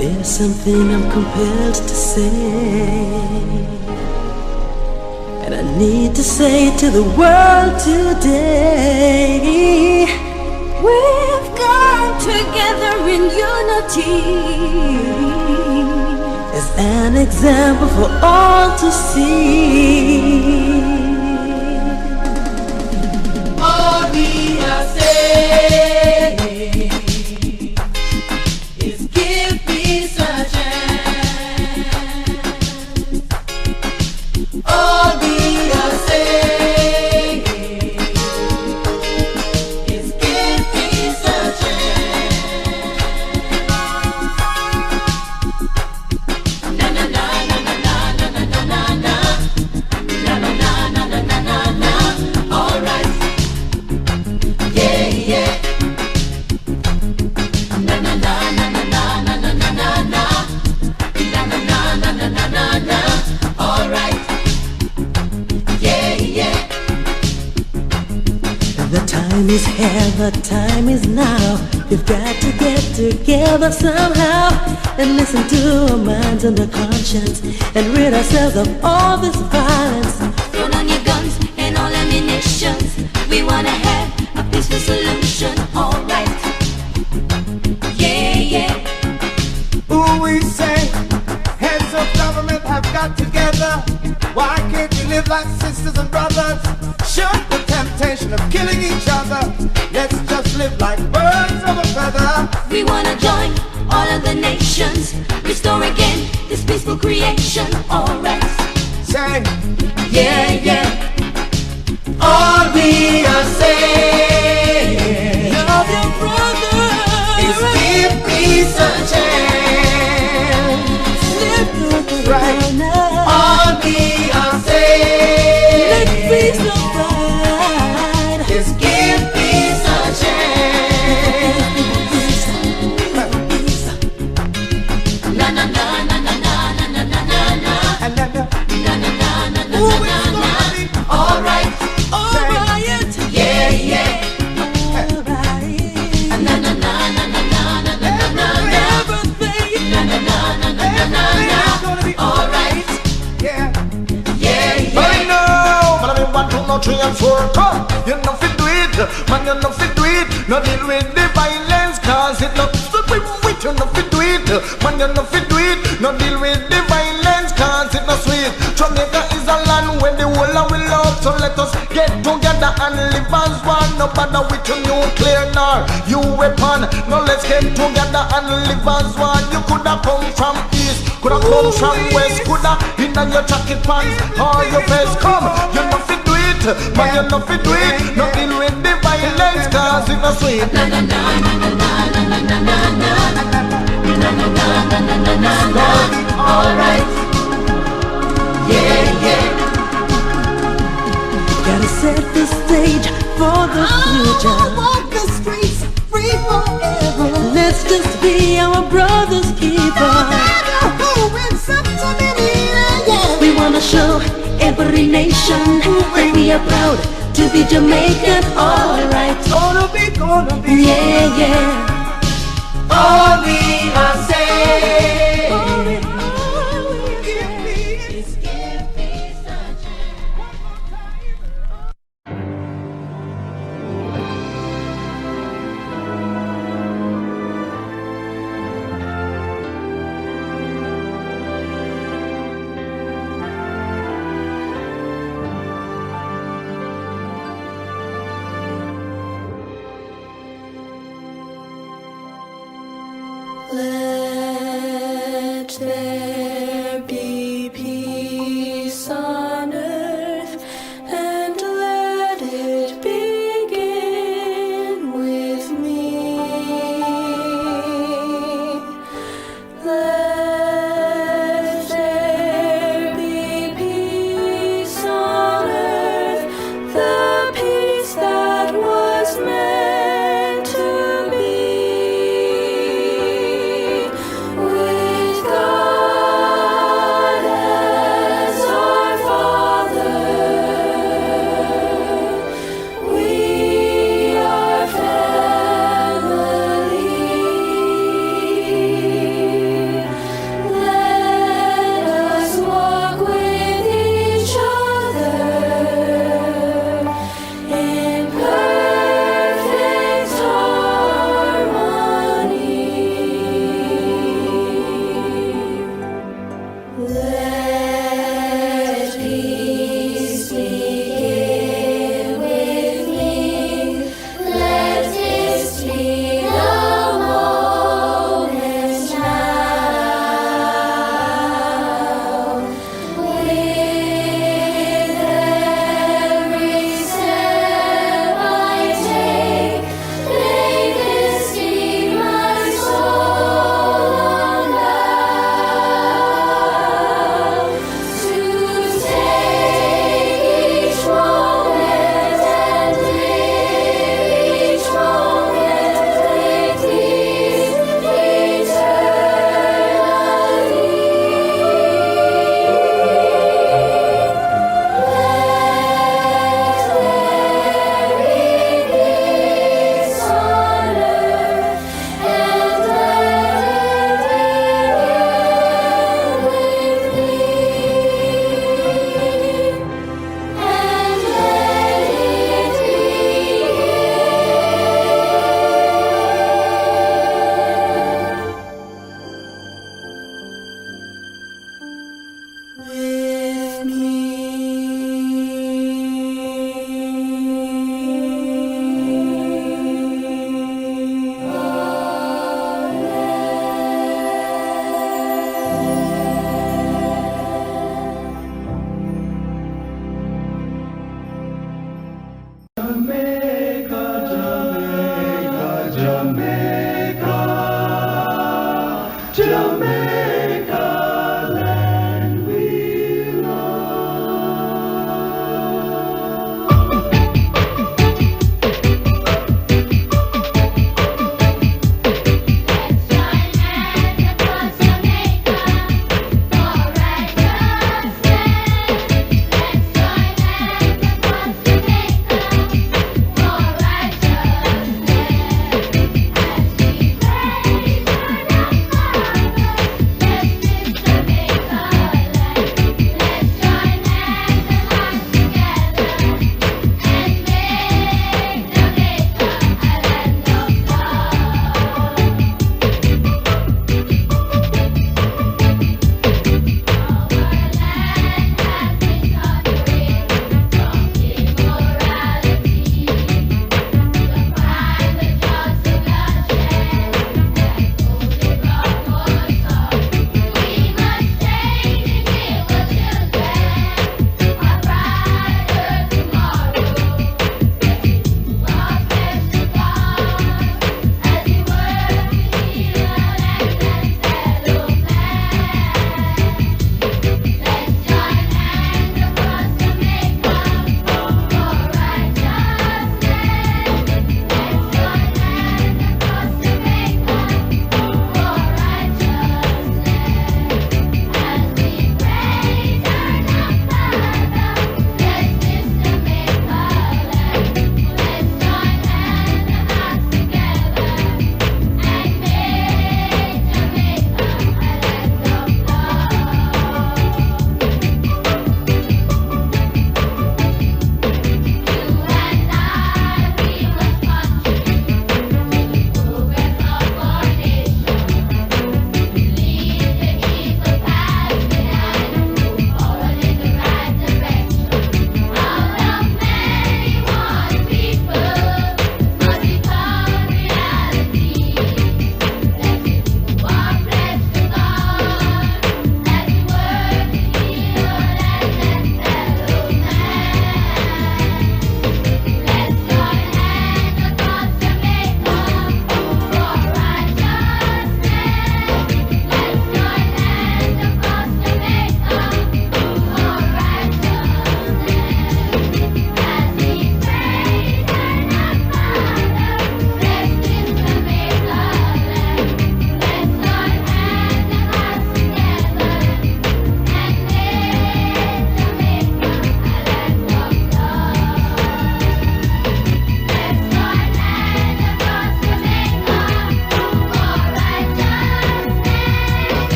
There's something I'm compelled to say, and I need to say it to the world today. We've come together in unity as an example for all to see. All we are saying is give peace a chance. All we are saying is give peace a chance. Na na na na na na na na na na na na na na na na na. All right. Yeah, yeah. Na na na na na na na na na na na. Na na na na na na na na. All right. Yeah, yeah. The time is here, the time is now. We've got to get together somehow and listen to our minds and our conscience and rid ourselves of all this violence. Turn on your guns and all ammunitions. We wanna have a peaceful solution. All right. Yeah, yeah. Ooh, we say heads of government have got together. Why can't you live like sisters and brothers? Shun the temptation of killing each other. Let's just live like birds of a feather. We wanna join all of the nations, restore again this peaceful creation. All right. Say, Yeah, yeah. all we are saying Love your brother, is give peace a chance. Right. All we are saying is give peace a chance. Na na na na na na na na na na na. And then Na na na na na ooh, na it's na na. gonna be All right. alright, Yeah, yeah. alright. Na na na na na na na na na na. Everything Na na na na na na na na. Everything's gonna be All right. yeah. Yeah, But yeah. no, man, I mean 1, 2, no 3 and 4. Come, you know fit do it, man, you know fit do it. No deal with the violence, cause it not sweet. You know fit do it, man, you know fit do it. No deal with the violence, cause it not sweet. Jamaica is a land where the whole of we love, so let us get together and live as one. No bother with your nuclear nor you weapon. No, let's get together and live as one. You coulda come from east, coulda come from west, coulda in your jacket pants or your vest. Come, you know fit do it, man, you know fit do it. No deal with the violence, cause it not sweet. Na na na na na na na na na na na. Na na na na na na na na. All right. Yeah, yeah. gotta set the stage for the future. Walk the streets free forever. Let's just be our brother's keeper. We wanna show every nation that we are proud to be Jamaican. Alright, Gonna be, yeah, yeah. all we are saying. It's give peace a Let there be peace on earth, and let it begin with me. Let there be peace on earth, the peace that was meant to be. With God with me. Jamaica, Jamaica.